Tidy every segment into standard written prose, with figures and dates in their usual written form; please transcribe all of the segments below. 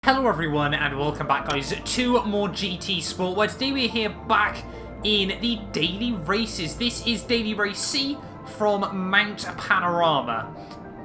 Hello everyone and welcome back guys to more GT Sport, where today we're here back in the daily races. This is daily race C from Mount Panorama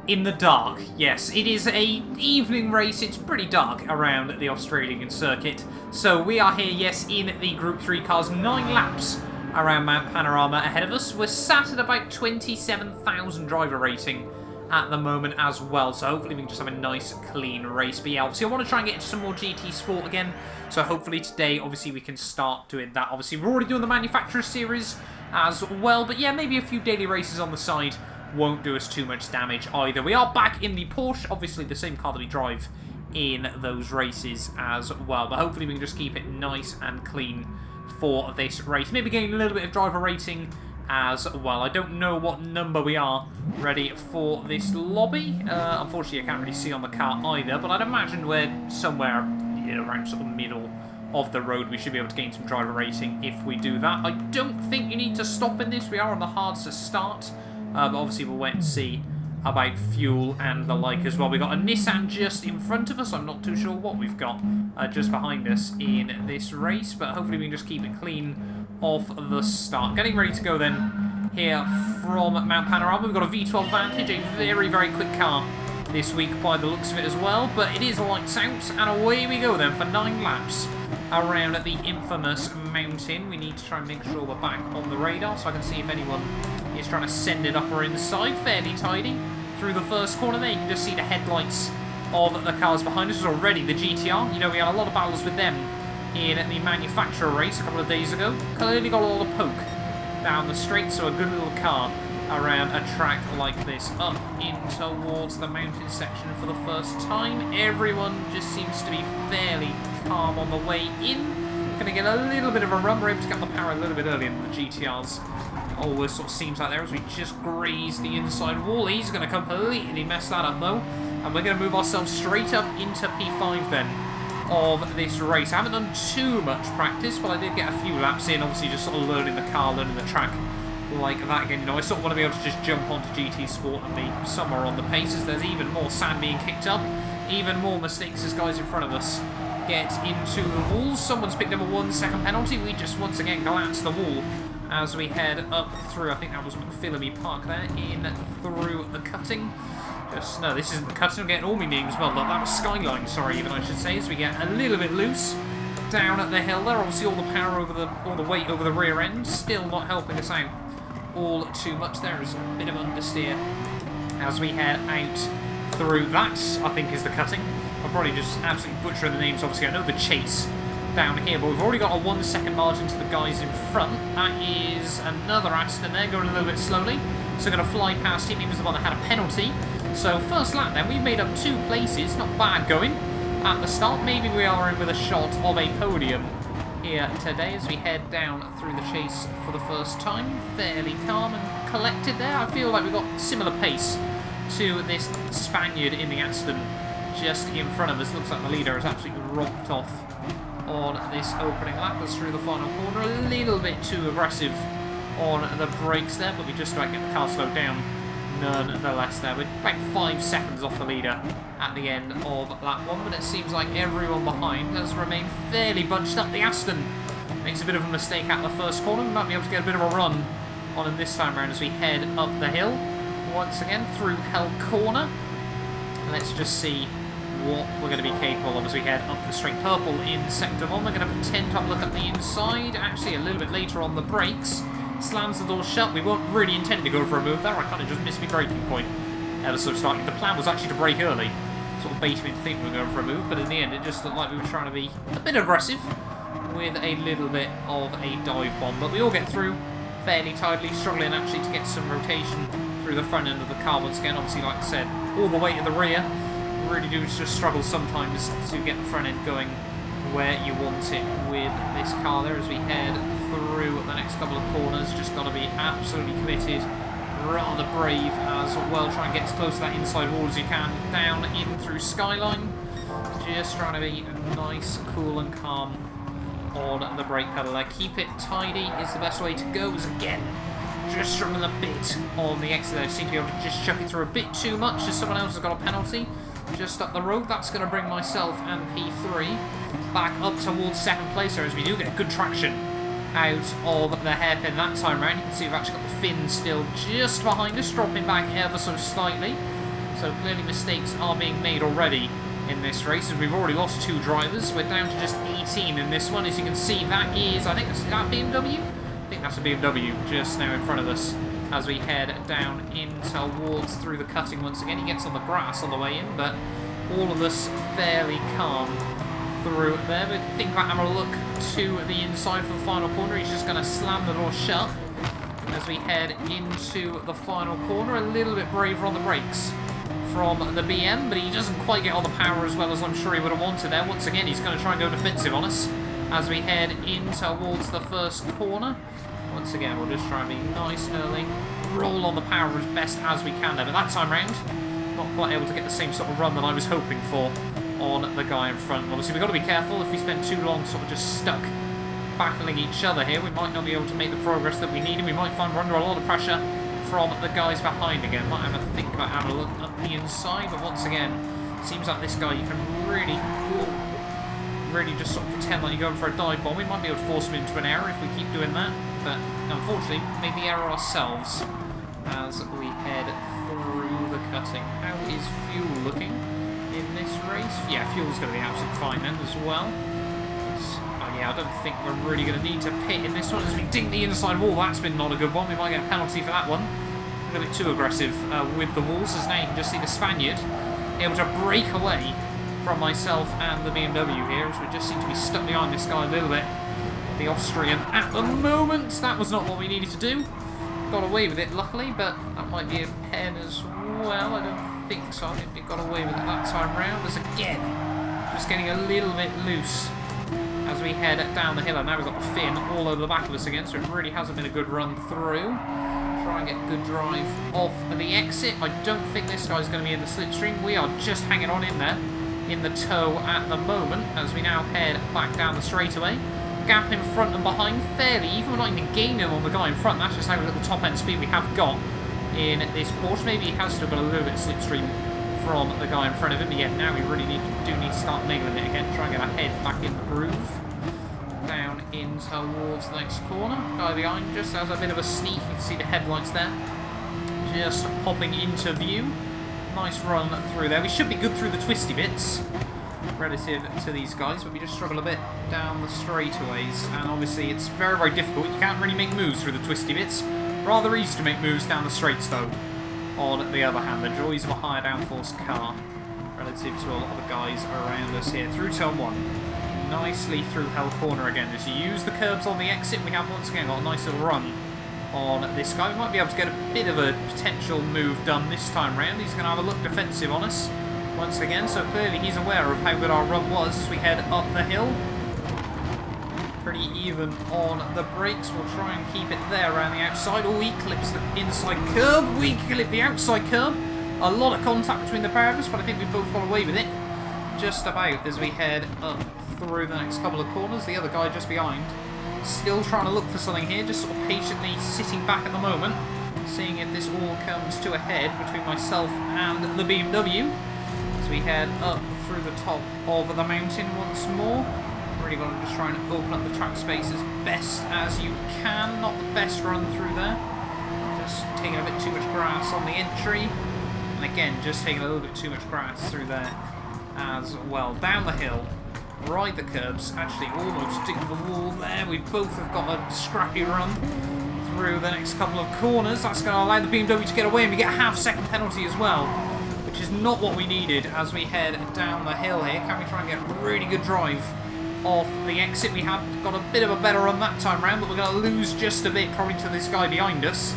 in the dark. Yes, it is a evening race. It's pretty dark around the Australian circuit. So we are here, yes, in the Group 3 cars, 9 laps around Mount Panorama ahead of us. We're sat at about 27,000 driver rating at the moment as well, so hopefully we can just have a nice clean race. But yeah, obviously I want to try and get into some more GT Sport again, so hopefully today obviously we can start doing that. Obviously we're already doing the Manufacturer Series as well, but yeah, maybe a few daily races on the side won't do us too much damage either. We are back in the Porsche, obviously the same car that we drive in those races as well, but hopefully we can just keep it nice and clean for this race. Maybe getting a little bit of driver rating as well. I don't know what number we are ready for this lobby. Unfortunately, I can't really see on the car either, but I'd imagine we're somewhere around sort of middle of the road. We should be able to gain some driver rating if we do that. I don't think you need to stop in this. We are on the hards to start, but obviously we'll wait and see about fuel and the like as well. We've got a Nissan just in front of us. I'm not too sure what we've got just behind us in this race, but hopefully we can just keep it clean off the start. Getting ready to go then here from Mount Panorama. We've got a V12 Vantage, a very, very quick car this week by the looks of it as well, but it is lights out, and away we go then for 9 laps around the infamous mountain. We need to try and make sure we're back on the radar so I can see if anyone is trying to send it up or inside. Fairly tidy through the first corner there. You can just see the headlights of the cars behind us. Already the GTR, you know, we had a lot of battles with them in the manufacturer race a couple of days ago. Clearly got a lot of poke down the straight, so a good little car around a track like this. Up in towards the mountain section for the first time. Everyone just seems to be fairly calm on the way in. Going to get a little bit of a run. We're able to get the power a little bit earlier than the GTRs. Always sort of seems like there as we just graze the inside wall. He's going to completely mess that up though. And we're going to move ourselves straight up into P5 then of this race. I haven't done too much practice, but I did get a few laps in, obviously just sort of learning the car, learning the track like that again. You know, I sort of want to be able to just jump onto GT Sport and be somewhere on the paces. There's even more sand being kicked up, even more mistakes as guys in front of us get into the walls. Someone's picked up a 1 second penalty. We just once again glance the wall as we head up through, I think that was McPhillamy Park there, in through the cutting. No, this isn't the cutting. I'm getting all my names well. That was Skyline, sorry, even I should say, as we get a little bit loose down at the hill there. Obviously, all the power over all the weight over the rear end, still not helping us out all too much. There is a bit of understeer as we head out through that, I think, is the cutting. I'm probably just absolutely butchering the names. Obviously, I know the chase down here, but we've already got a 1 second margin to the guys in front. That is another Aston there, going a little bit slowly. So going to fly past him. He was the one that had a penalty. So first lap then, we've made up 2 places. Not bad going at the start. Maybe we are in with a shot of a podium here today as we head down through the chase for the first time. Fairly calm and collected there. I feel like we've got similar pace to this Spaniard in the Aston just in front of us. Looks like the leader has absolutely rocked off on this opening lap. That's through the final corner. A little bit too aggressive on the brakes there, but we just about get the car slowed down nonetheless there. We're about 5 seconds off the leader at the end of lap 1, but it seems like everyone behind has remained fairly bunched up. The Aston makes a bit of a mistake at the first corner. We might be able to get a bit of a run on him this time around as we head up the hill once again through Hell Corner. Let's just see what we're going to be capable of as we head up the straight. Purple in sector 1. We're going to pretend to have a look at the inside. Actually, a little bit later on the brakes. Slams the door shut. We weren't really intending to go for a move there. I kind of just missed my braking point ever so slightly. The plan was actually to brake early, sort of bait me into thinking we were going for a move, but in the end it just looked like we were trying to be a bit aggressive with a little bit of a dive bomb. But we all get through fairly tidily, struggling actually to get some rotation through the front end of the car once again. Obviously, like I said, all the weight of the rear. Really do just struggle sometimes to get the front end going where you want it with this car there as we head through the next couple of corners. Just got to be absolutely committed, rather brave as well. Try and get as close to that inside wall as you can. Down in through Skyline. Just trying to be nice, cool and calm on the brake pedal there. Keep it tidy is the best way to go. As again, just struggling a bit on the exit there. Seem to be able to just chuck it through a bit too much as someone else has got a penalty. just up the road. That's going to bring myself and P3 back up towards second place here, as we do get good traction out of the hairpin that time round. You can see we've actually got the Finn still just behind us, dropping back ever so slightly. So clearly mistakes are being made already in this race, as we've already lost 2 drivers. We're down to just 18 in this one. As you can see, that is, I think, is that BMW? I think that's a BMW just now in front of us as we head down in towards through the cutting once again. He gets on the grass on the way in, but all of us fairly calm through there. But think about having a look to the inside for the final corner. He's just going to slam the door shut as we head into the final corner. A little bit braver on the brakes from the BM, but he doesn't quite get on the power as well as I'm sure he would have wanted there. Once again, he's going to try and go defensive on us as we head in towards the first corner. Once again, we'll just try and be nice and early, roll on the power as best as we can there. But that time round, not quite able to get the same sort of run that I was hoping for on the guy in front. Obviously, we've got to be careful. If we spend too long sort of just stuck battling each other here, we might not be able to make the progress that we need, and we might find we're under a lot of pressure from the guys behind again. Might have a think about having a look up the inside, but once again, seems like this guy you can really just sort of pretend like you're going for a dive bomb. We might be able to force him into an error if we keep doing that, but unfortunately, made the error ourselves as we head through the cutting. How is fuel looking in this race? Yeah, fuel's going to be absolutely fine then as well. Yeah, I don't think we're really going to need to pit in this one as we ding the inside wall. That's been not a good one. We might get a penalty for that one. A little bit too aggressive with the walls, as now you can just see the Spaniard able to break away from myself and the BMW here, as we just seem to be stuck behind this guy a little bit. The Austrian at the moment. That was not what we needed to do. Got away with it, luckily, but that might be a pen as well. I don't think so. I think we got away with it that time round. As again, just getting a little bit loose as we head down the hill, and now we've got the Finn all over the back of us again, so it really hasn't been a good run through. Try and get a good drive off the exit. I don't think this guy's going to be in the slipstream. We are just hanging on in there in the tow at the moment as we now head back down the straightaway. Gap in front and behind fairly even. We're not even gaining on the guy in front. That's just how little top end speed we have got in this Porsche. Maybe he has still got a little bit of slipstream from the guy in front of him, but yeah, now we really do need to start nailing it again. Try and get our head back in the groove. Down in towards the next corner. Guy behind just has a bit of a sneak. You can see the headlights there just popping into view. Nice run through there. We should be good through the twisty bits relative to these guys, but we just struggle a bit down the straightaways, and obviously it's very, very difficult. You can't really make moves through the twisty bits. Rather easy to make moves down the straights though. On the other hand, the joys of a higher downforce car relative to a lot of the guys around us here. Through turn 1, nicely through Hell Corner again. As you use the curbs on the exit, we have once again got a nice little run on this guy. We might be able to get a bit of a potential move done this time round. He's going to have a look defensive on us once again, so clearly he's aware of how good our run was as we head up the hill. Pretty even on the brakes. We'll try and keep it there around the outside. Oh, he clips the inside curb. We clip the outside curb. A lot of contact between the pair of us, but I think we both got away with it just about as we head up through the next couple of corners. The other guy just behind, still trying to look for something here, just sort of patiently sitting back at the moment, seeing if this all comes to a head between myself and the BMW as we head up through the top of the mountain once more. Really got to just try and open up the track space as best as you can. Not the best run through there. Just taking a bit too much grass on the entry. And again, just taking a little bit too much grass through there as well. Down the hill, ride the curbs, actually almost stick to the wall there. We both have got a scrappy run through the next couple of corners. That's going to allow the BMW to get away, and we get a half-second penalty as well, which is not what we needed as we head down the hill here. Can we try and get a really good drive off the exit? We have got a bit of a better run that time round, but we're going to lose just a bit probably to this guy behind us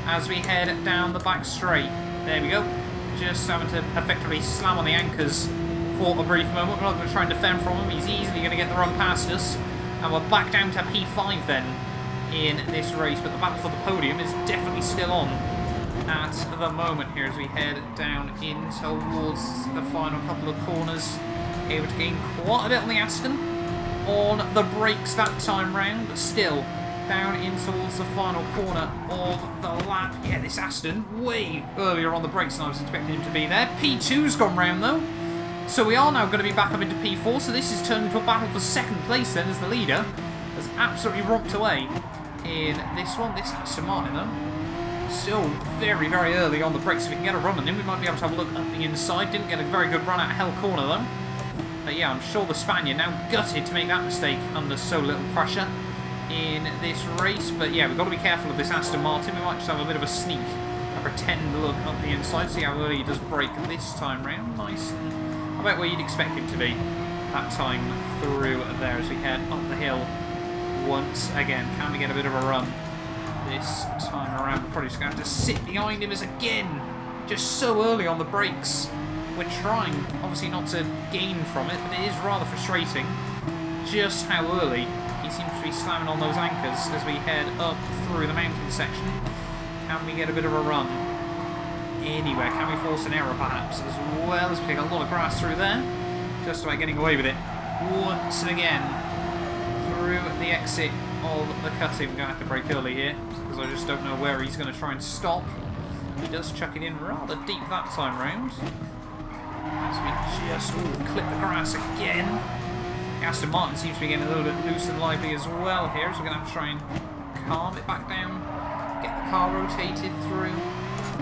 as we head down the back straight. There we go. Just having to effectively slam on the anchors for a brief moment. We're not going to try and defend from him. He's easily going to get the run past us, and we're back down to P5 then in this race, but the battle for the podium is definitely still on at the moment here as we head down in towards the final couple of corners. Able to gain quite a bit on the Aston on the brakes that time round, but still down in towards the final corner of the lap. Yeah, this Aston way earlier on the brakes than I was expecting him to be there. P2's gone round though, So we are now going to be back up into P4, so this is turning into a battle for second place then, as the leader has absolutely romped away in this one. This Aston Martin though, still very, very early on the brakes. If we can get a run on him, we might be able to have a look up the inside. Didn't get a very good run at Hell Corner though. But yeah, I'm sure the Spaniard now gutted to make that mistake under so little pressure in this race. But yeah, we've got to be careful of this Aston Martin. We might just have a bit of a sneak and pretend look up the inside, see how early he does brake this time round. Nice. About where you'd expect him to be that time through there as we head up the hill once again. Can we get a bit of a run this time around? We're probably just going to have to sit behind him as again, just so early on the brakes. We're trying, obviously, not to gain from it, but it is rather frustrating just how early he seems to be slamming on those anchors as we head up through the mountain section. Can we get a bit of a run anywhere? Can we force an error perhaps, as well as we take a lot of grass through there? Just about getting away with it once again through the exit of the cutting. We're going to have to brake early here because I just don't know where he's going to try and stop. He does chuck it in rather deep that time round as we just clip the grass again. Aston Martin seems to be getting a little bit loose and lively as well here, so we're going to have to try and calm it back down, get the car rotated through.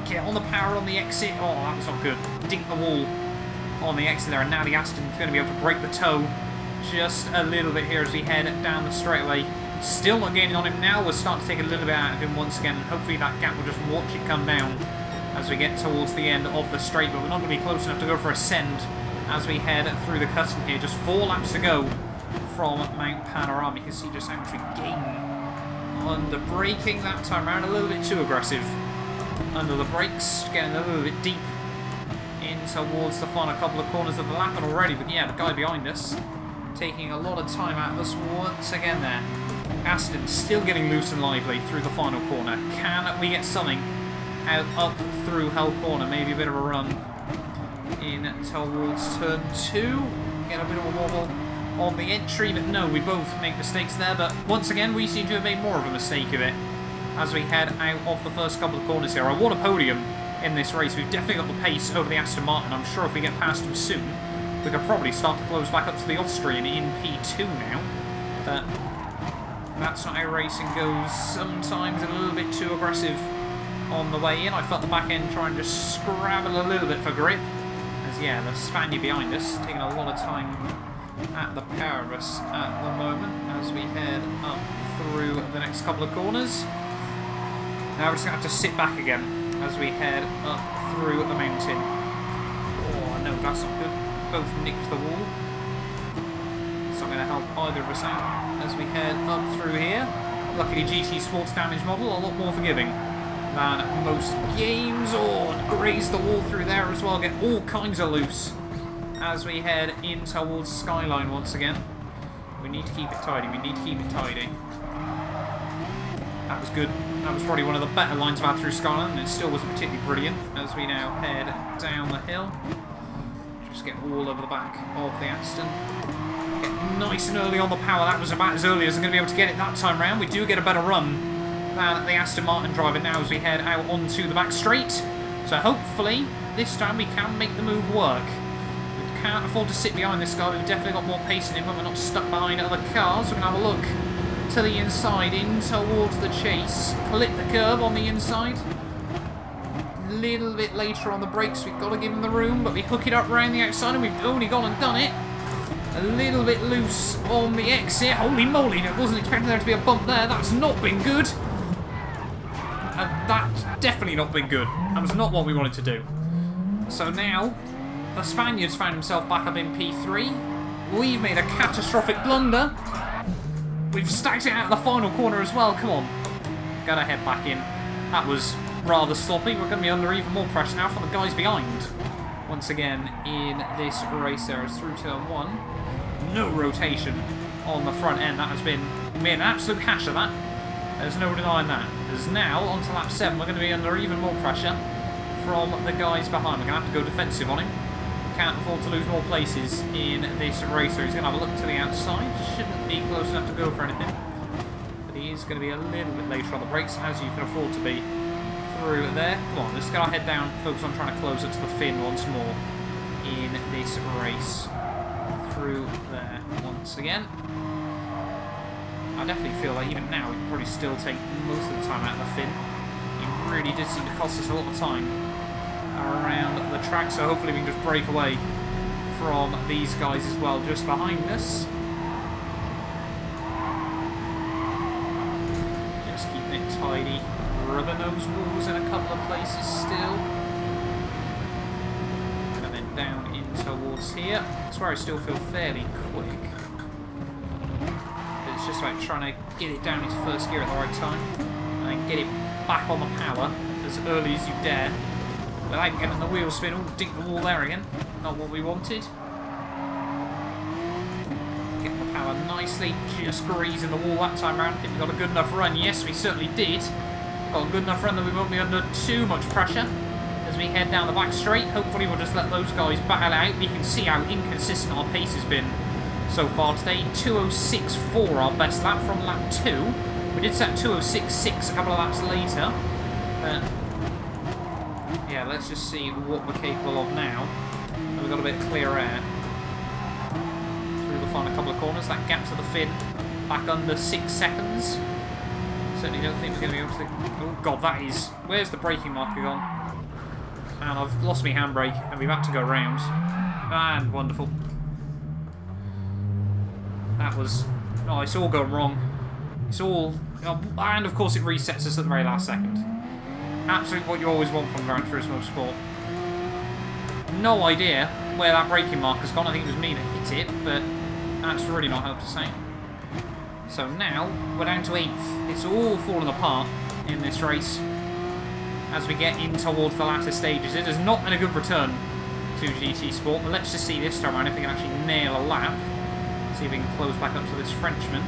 Get on the power on the exit. Oh, that was not good. Dink the wall on the exit there, and now the Aston's going to be able to break the toe just a little bit here as we head down the straightaway. Still not gaining on him now. We're starting to take a little bit out of him once again, and hopefully that gap will just watch it come down as we get towards the end of the straight. But we're not going to be close enough to go for a send as we head through the cutting here. Just 4 laps to go from Mount Panorama. You can see just how much we gain under braking that time around. A little bit too aggressive under the brakes, getting a little bit deep in towards the final couple of corners of the lap, and already, but yeah, the guy behind us taking a lot of time out of us once again there. Aston still getting loose and lively through the final corner. Can we get something out up through Hell Corner? Maybe a bit of a run in towards turn 2. Get a bit of a wobble on the entry, but no, we both make mistakes there. But once again, we seem to have made more of a mistake of it as we head out of the first couple of corners here. I want a podium in this race. We've definitely got the pace over the Aston Martin. I'm sure if we get past him soon, we could probably start to close back up to the Austrian in P2 now. But that's not how racing goes. Sometimes a little bit too aggressive on the way in. I felt the back end trying to scrabble a little bit for grip. As yeah, the Spaniard behind us taking a lot of time at the pair of us at the moment as we head up through the next couple of corners. Now we're just going to have to sit back again as we head up through a mountain. Oh no, that's not good. Both nicked the wall. It's not going to help either of us out as we head up through here. Luckily GT Sports damage model, a lot more forgiving than most games. Oh, graze the wall through there as well, get all kinds of loose as we head in towards Skyline once again. We need to keep it tidy, we need to keep it tidy. That was good. That was probably one of the better lines I've had through Skyline, and it still wasn't particularly brilliant as we now head down the hill. Just get all over the back of the Aston. Get nice and early on the power. That was about as early as I'm going to be able to get it that time round. We do get a better run than the Aston Martin driver now as we head out onto the back straight. So hopefully this time we can make the move work. We can't afford to sit behind this guy. We've definitely got more pace in him, but we're not stuck behind other cars. We're going to have a look to the inside, in towards the chase. Clip the curb on the inside. A little bit later on the brakes, we've got to give him the room, but we hook it up round the outside, and we've only gone and done it. A little bit loose on the exit. Holy moly, I wasn't expecting there to be a bump there. That's not been good. That's definitely not been good. That was not what we wanted to do. So now, the Spaniard's found himself back up in P3. We've made a catastrophic blunder. We've stacked it out of the final corner as well. Come on. Gotta head back in. That was rather sloppy. We're going to be under even more pressure now from the guys behind. Once again, in this race there is through turn 1. No rotation on the front end. That has been an absolute hash of that. There's no denying that. As now, on to lap 7, we're going to be under even more pressure from the guys behind. We're going to have to go defensive on him. Can't afford to lose more places in this race. So he's going to have a look to the outside. Shouldn't be close enough to go for anything. But he is going to be a little bit later on the brakes, as you can afford to be through there. Come on, let's get our head down, focus on trying to close it to the fin once more. in this race. Through there once again. I definitely feel like even now we can probably still take most of the time out of the fin. It really did seem to cost us a lot of time around the track, so hopefully we can just break away from these guys as well just behind us. Just keeping it tidy. Rubber nose walls in a couple of places still. And then down in towards here. That's where I still feel fairly quick. But it's just about trying to get it down into first gear at the right time. And then get it back on the power as early as you dare. Without getting the wheel spin, all dink the wall there again. Not what we wanted. Get the power nicely, just grazing the wall that time round. Think we got a good enough run. Yes, we certainly did. Got a good enough run that we won't be under too much pressure as we head down the back straight. Hopefully we'll just let those guys battle out. You can see how inconsistent our pace has been so far today. 2:06.4 our best lap from lap 2. We did set 2:06.6 a couple of laps later. But yeah, let's just see what we're capable of now. We've got a bit of clear air. Through the final couple of corners. That gap to the fin back under 6 seconds. Certainly don't think we're going to be able to... Oh god, that is... Where's the braking marker gone? And I've lost my handbrake and we've had to go round. And wonderful. That was... Oh, it's all gone wrong. It's all... Oh, and of course it resets us at the very last second. Absolutely what you always want from Gran Turismo Sport. No idea where that braking marker's gone. I think it was me that hit it, but that's really not helped us out. So now we're down to 8th. It's all falling apart in this race as we get in towards the latter stages. It has not been a good return to GT Sport, but let's just see this time around if we can actually nail a lap. See if we can close back up to this Frenchman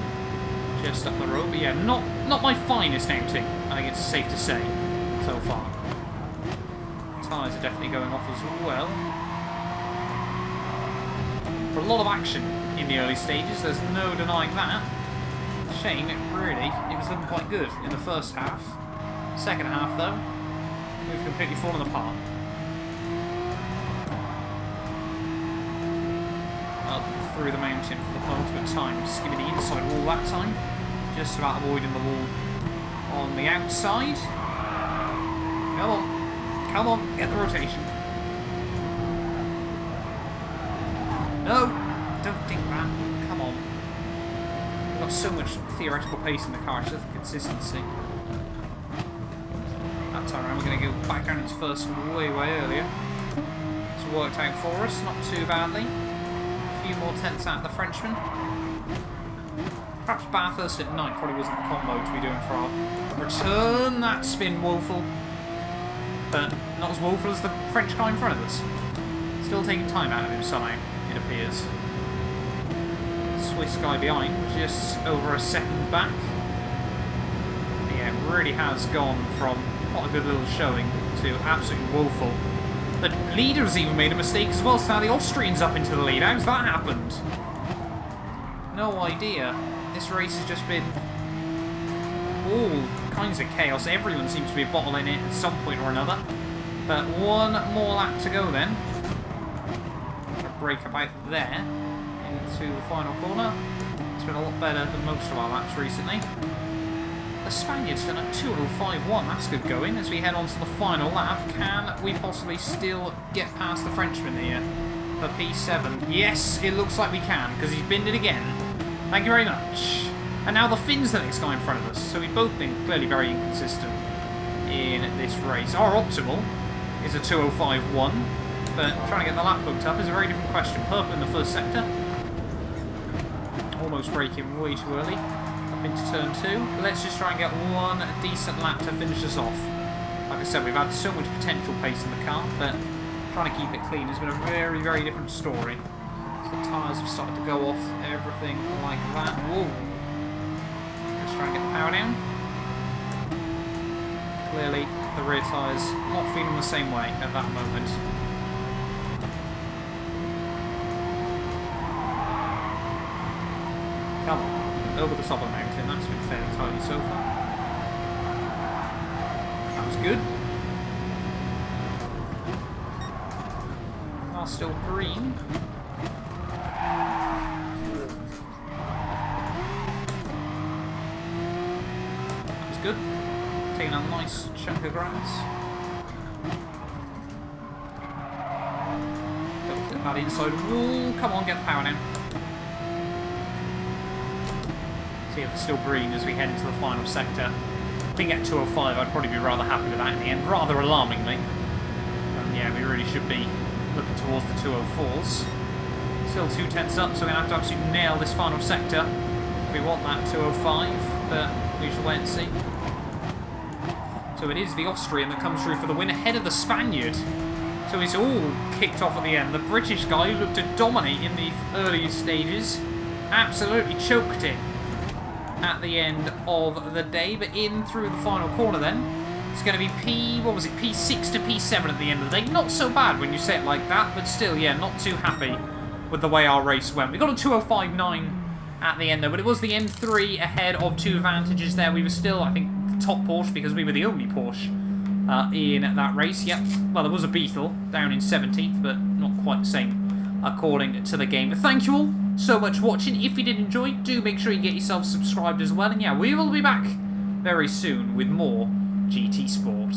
just up the road. But yeah, not my finest outing, I think it's safe to say, so far. Tyres are definitely going off as well. For a lot of action in the early stages, there's no denying that. Shame, it was looking quite good in the first half. Second half, though, we've completely fallen apart. Up through the mountain for the penultimate time, skimming the inside wall that time. Just about avoiding the wall on the outside. Come on. Come on, get the rotation. No, don't think that. Come on. We've got so much theoretical pace in the car, it's just the consistency. That time around, we're going to go back down its first way earlier. It's worked out for us, not too badly. A few more tenths out of the Frenchman. Perhaps Bathurst at night probably wasn't the combo to be doing for our return. That spin woeful. But not as woeful as the French guy in front of us. Still taking time out of him somehow, it appears. Swiss guy behind, just over a second back. Yeah, it really has gone from quite a good little showing to absolutely woeful. The leader's even made a mistake as well, so now the Austrian's up into the lead. How's that happened? No idea. This race has just been all kinds of chaos. Everyone seems to be bottling it at some point or another. But one more lap to go then. Break about there into the final corner. It's been a lot better than most of our laps recently. The Spaniard's done a 2:05.1. That's good going. As we head on to the final lap, can we possibly still get past the Frenchman here for P7? Yes, it looks like we can, because he's binned it again. Thank you very much. And now the Finn's the next guy in front of us. So we've both been clearly very inconsistent in this race. Our optimal is a 2:05.1, but trying to get the lap hooked up is a very different question. Purple in the first sector. Almost braking way too early. Up into turn 2. Let's just try and get one decent lap to finish us off. Like I said, we've had so much potential pace in the car, but trying to keep it clean has been a very, very different story. So the tyres have started to go off, everything like that. Whoa. Let's try and get the power down. Clearly, the rear tyres not feeling the same way at that moment. Come on, over the top of the mountain. That's been fairly tidy so far. That was good. car still green. It's good. Taking a nice chunk of grass. Don't get that inside wall. Come on, get the power now. See if it's still green as we head into the final sector. If we can get 205, I'd probably be rather happy with that in the end, rather alarmingly. Yeah, we really should be looking towards the 204s. Still 2/10 up, so we're going to have to absolutely nail this final sector if we want that 205, but we shall wait and see. So it is the Austrian that comes through for the win ahead of the Spaniard. So it's all kicked off at the end. The British guy who looked to dominate in the early stages absolutely choked it at the end of the day, but in through the final corner then. It's going to be P6 to P7 at the end of the day. Not so bad when you say it like that, but still, yeah, not too happy with the way our race went. We got a 205.9 at the end though, but it was the M3 ahead of 2 advantages there. We were still, I think, the top Porsche because we were the only Porsche in that race. Yep, well, there was a Beetle down in 17th, but not quite the same according to the game. But thank you all so much for watching. If you did enjoy, do make sure you get yourself subscribed as well. And yeah, we will be back very soon with more GT Sport.